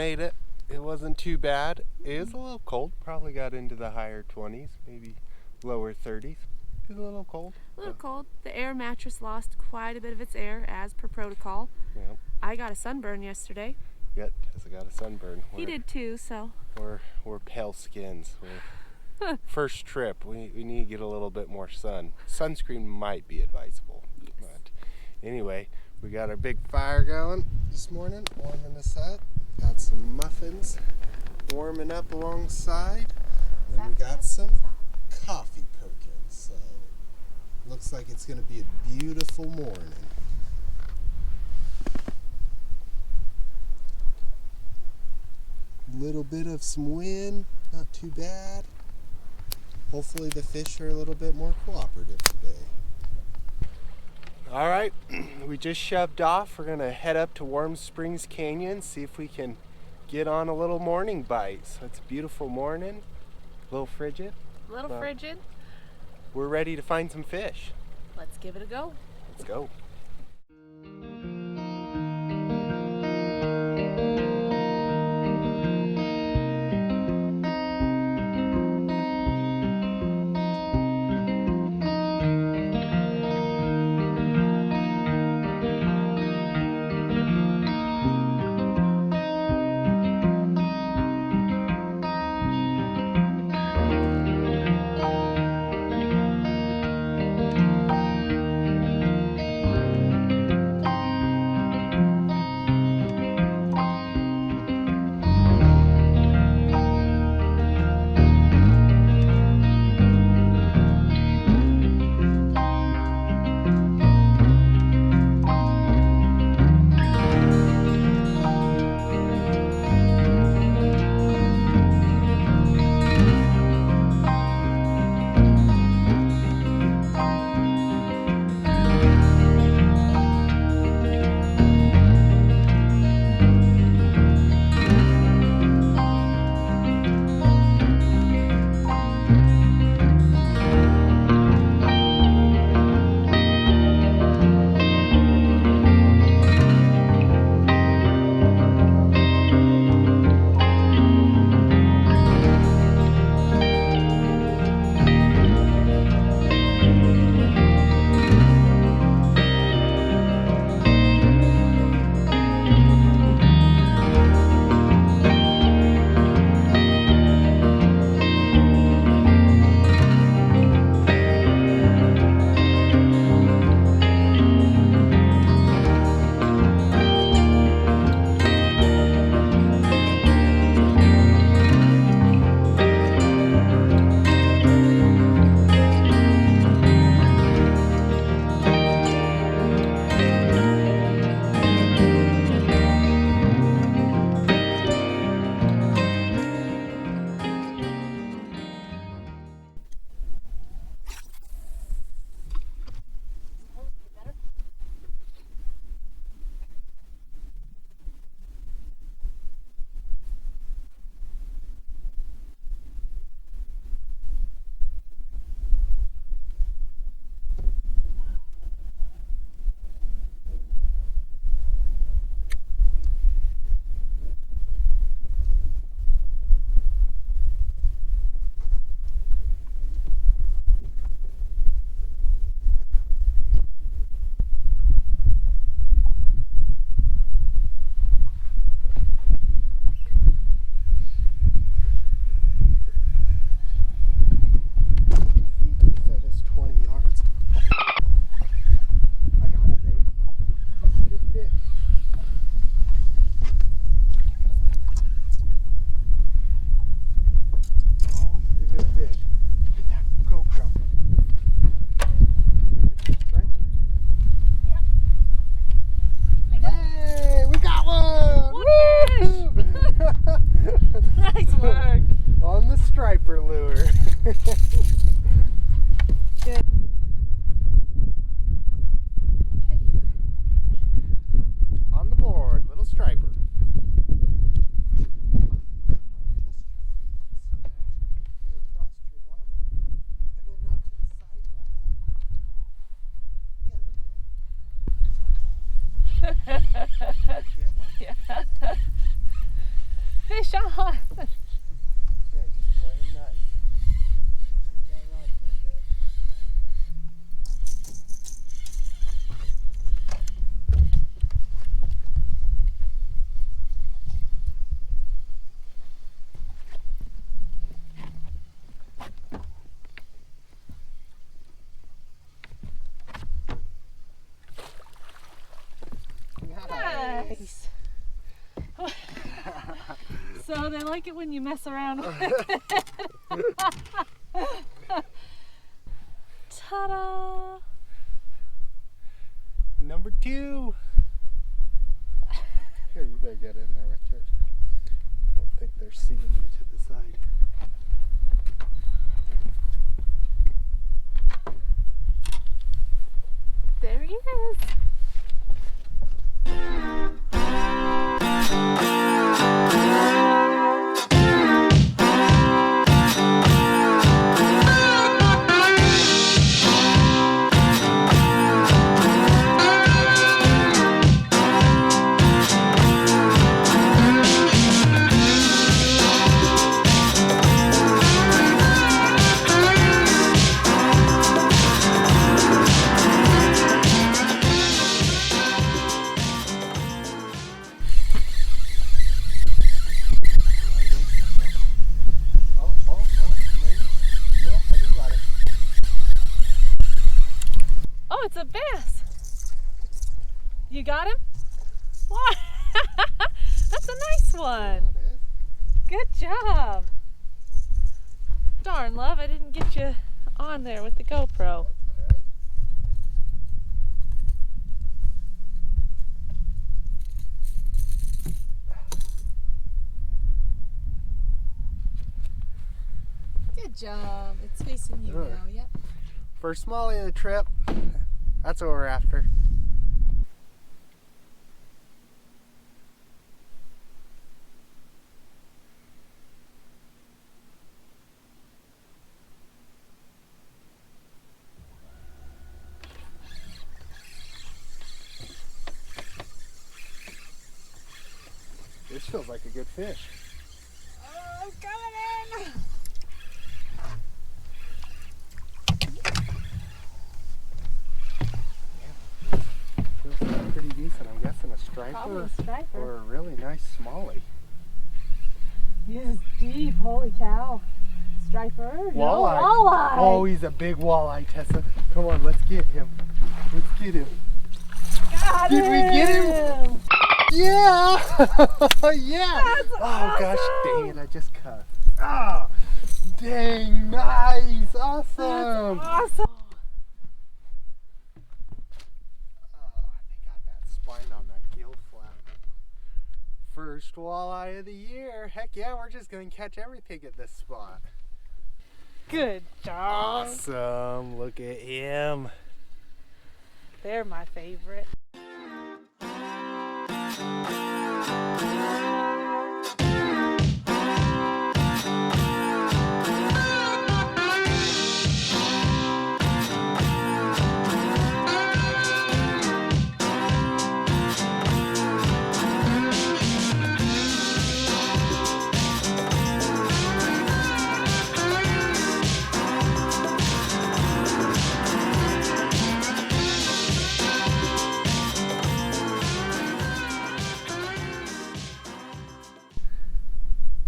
made it. It wasn't too bad. It was a little cold. Probably got into the higher 20s, maybe lower 30s. It was a little cold. A little cold. The air mattress lost quite a bit of its air as per protocol. Yeah. I got a sunburn yesterday. Yet, Tessa got a sunburn. He did too, so. We're pale skins. First trip, we need to get a little bit more sun. Sunscreen might be advisable. Yes. But anyway, we got our big fire going this morning, warming us up. Got some muffins warming up alongside. And we got some coffee perkins. So looks like it's going to be a beautiful morning. Little bit of some wind, not too bad. Hopefully the fish are a little bit more cooperative today. All right, we just shoved off. We're gonna head up to Warm Springs Canyon, see if we can get on a little morning bite. So it's a beautiful morning, a little frigid. A little frigid. We're ready to find some fish. Let's give it a go. Let's go. on. Yeah, just playing nice. Keep that rod tip, babe. Nice. So they like it when you mess around with it. Ta-da! Number 2. Here, you better get in there, Richard. I don't think they're seeing you to the side. There he is. Oh, it's a bass. You got him? What? That's a nice one. Good job. Darn, love, I didn't get you on there with the GoPro. Good job. It's facing you now, yep. First smallie of the trip. That's what we're after. This feels like a good fish. Oh, I'm coming in. Feels pretty decent. I'm guessing a striper, Probably a striper. or a really nice smallie. He is deep, holy cow. Striper? Walleye. No, walleye. Oh, he's a big walleye, Tessa. Come on, let's get him. Let's get him. Got Did we get him? Yeah! Yeah! That's Oh awesome. gosh, dang it, I just cut. Ah! Dang, nice! Awesome! Awesome. They got that spine on that gill flap. First walleye of the year. Heck yeah, we're just gonna catch everything at this spot. Good job. Awesome, look at him. They're my favorite.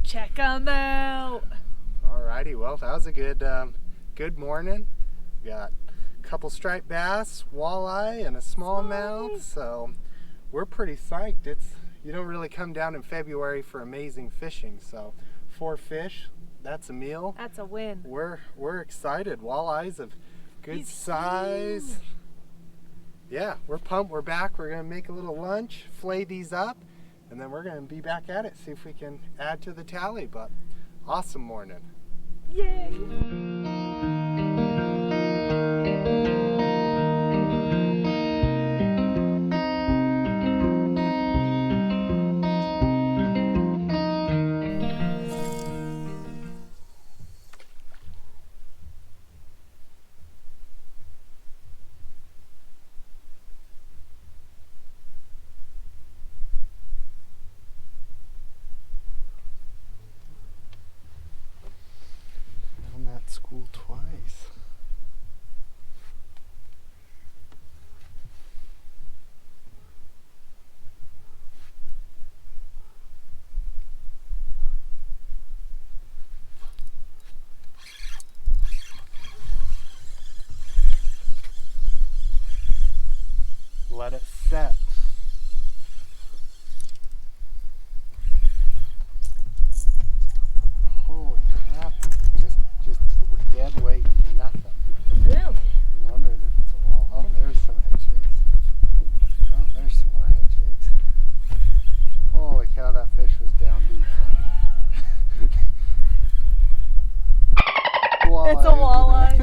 Check them out. Alrighty, well that was a good morning. We got a couple striped bass, walleye, and a smallmouth. So we're pretty psyched. You don't really come down in February for amazing fishing. So 4 fish, that's a meal. That's a win. We're excited. Walleyes of good He's size. huge. Yeah, we're pumped. We're back. We're gonna make a little lunch, flay these up, and then we're gonna be back at it. See if we can add to the tally. But awesome morning. Yay. Fool twice. Let it set. Holy crap, just dead weight, nothing. Really? I'm wondering if it's a wall. Oh, there's some head shakes. Oh, there's some more head shakes. Holy cow, that fish was down deep. Walleye, It's a walleye.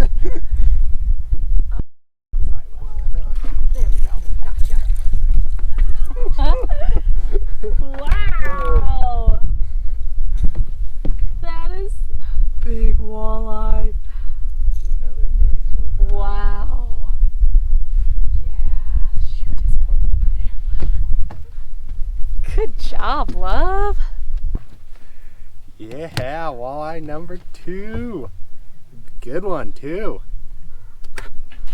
There we go. Gotcha. Wow. That is big walleye. Another nice one. Wow. Yeah. Shoot, just pour it there. Good job, love. Yeah, walleye number 2. Good one too.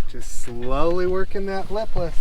Just slowly working that lipless.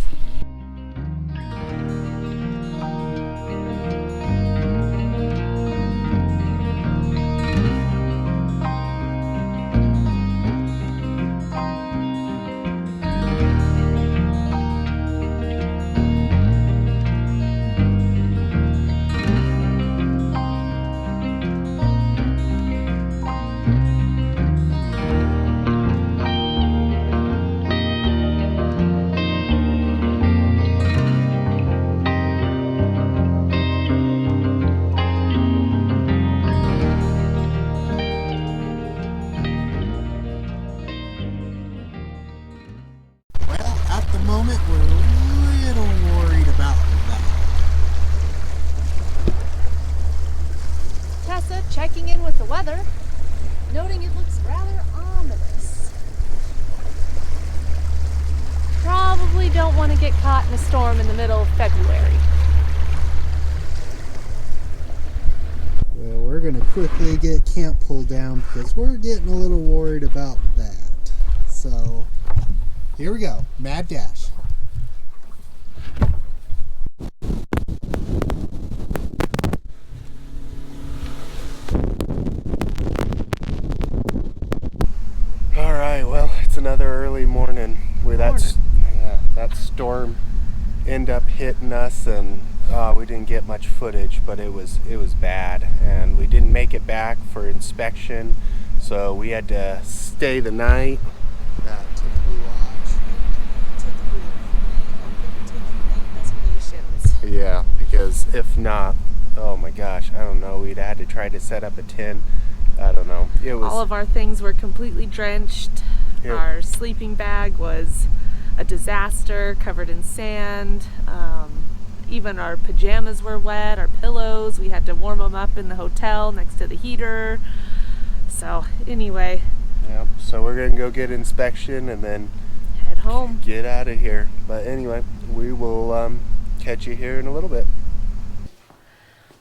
Well, at the moment, we're a little worried about that. Tessa checking in with the weather, noting it looks rather ominous. Probably don't want to get caught in a storm in the middle of February. Well, we're going to quickly get camp pulled down because we're getting a little worried about that. So, here we go. Mad dash. All right, well, it's another early morning where that storm ended up hitting us, and we didn't get much footage, but it was bad, and we didn't make it back for inspection, so we had to stay the night. Typically yeah, because if not, oh my gosh, I don't know, we'd had to try to set up a tent. I don't know. It was All of our things were completely drenched. Yep. Our sleeping bag was a disaster, covered in sand. Even our pajamas were wet, our pillows. We had to warm them up in the hotel next to the heater. So anyway, Yep. So we're gonna go get inspection and then head home. get out of here. But anyway, we will catch you here in a little bit.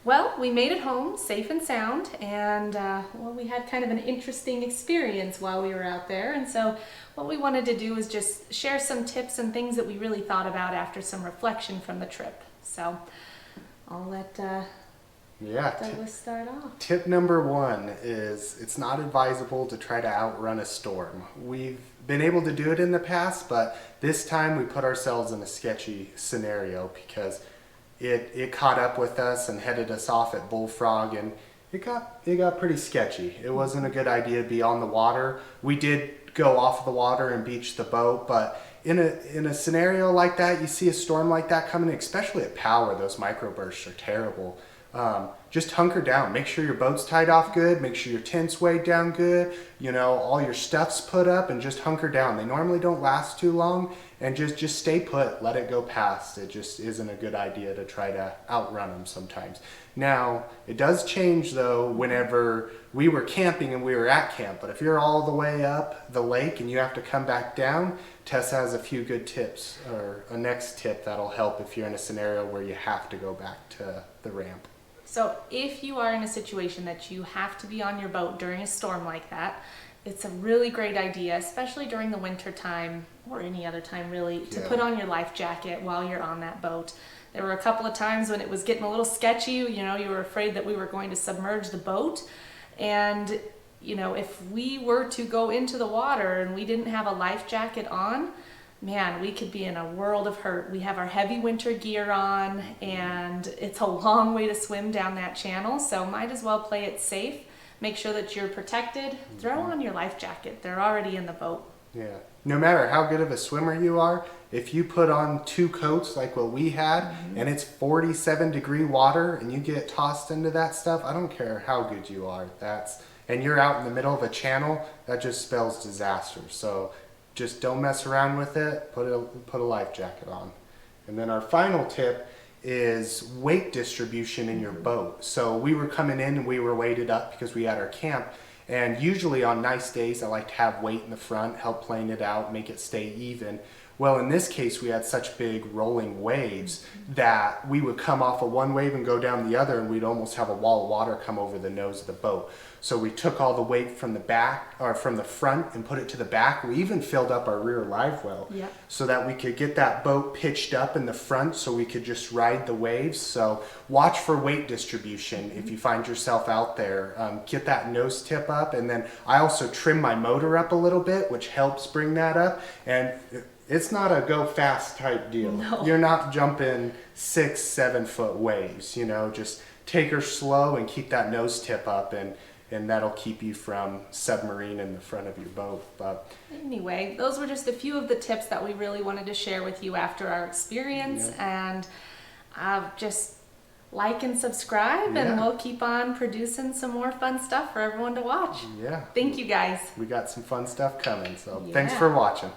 Well, we made it home safe and sound, and well, we had kind of an interesting experience while we were out there. And so what we wanted to do is just share some tips and things that we really thought about after some reflection from the trip. So I'll let Douglas start off. Tip number 1 is it's not advisable to try to outrun a storm. We've been able to do it in the past, but this time we put ourselves in a sketchy scenario because it caught up with us and headed us off at Bullfrog, and it got pretty sketchy. It wasn't a good idea to be on the water. We did go off the water and beach the boat, but in a scenario like that, you see a storm like that coming, especially at Powell where those microbursts are terrible. Just hunker down. Make sure your boat's tied off good. Make sure your tent's weighed down good. You know, all your stuff's put up, and just hunker down. They normally don't last too long, and just stay put. Let it go past. It just isn't a good idea to try to outrun them sometimes. Now, it does change though whenever we were camping and we were at camp. But if you're all the way up the lake and you have to come back down, Tessa has a few good tips, or a next tip that'll help if you're in a scenario where you have to go back to the ramp. So if you are in a situation that you have to be on your boat during a storm like that, it's a really great idea, especially during the winter time or any other time really, to Yeah. put on your life jacket while you're on that boat. There were a couple of times when it was getting a little sketchy, you know, you were afraid that we were going to submerge the boat. And, you know, if we were to go into the water and we didn't have a life jacket on, man, we could be in a world of hurt. We have our heavy winter gear on, and it's a long way to swim down that channel, so might as well play it safe. Make sure that you're protected. Throw on your life jacket. They're already in the boat. Yeah. No matter how good of a swimmer you are, if you put on 2 coats like what we had, and it's 47-degree water and you get tossed into that stuff, I don't care how good you are. And you're out in the middle of a channel, that just spells disaster. So just don't mess around with it. Put a life jacket on. And then our final tip is weight distribution in your boat. So we were coming in and we were weighted up because we had our camp. And usually on nice days, I like to have weight in the front, help plane it out, make it stay even. Well, in this case, we had such big rolling waves that we would come off of one wave and go down the other, and we'd almost have a wall of water come over the nose of the boat. So we took all the weight from the back or from the front and put it to the back. We even filled up our rear live well so that we could get that boat pitched up in the front so we could just ride the waves. So watch for weight distribution if you find yourself out there. Get that nose tip up, and then I also trim my motor up a little bit, which helps bring that up. And it's not a go fast type deal. No. You're not jumping 6-7 foot waves, you know, just take her slow and keep that nose tip up, and that'll keep you from submarine in the front of your boat. But anyway, those were just a few of the tips that we really wanted to share with you after our experience. And just like and subscribe, and we'll keep on producing some more fun stuff for everyone to watch. Yeah. Thank you guys. We got some fun stuff coming, so thanks for watching.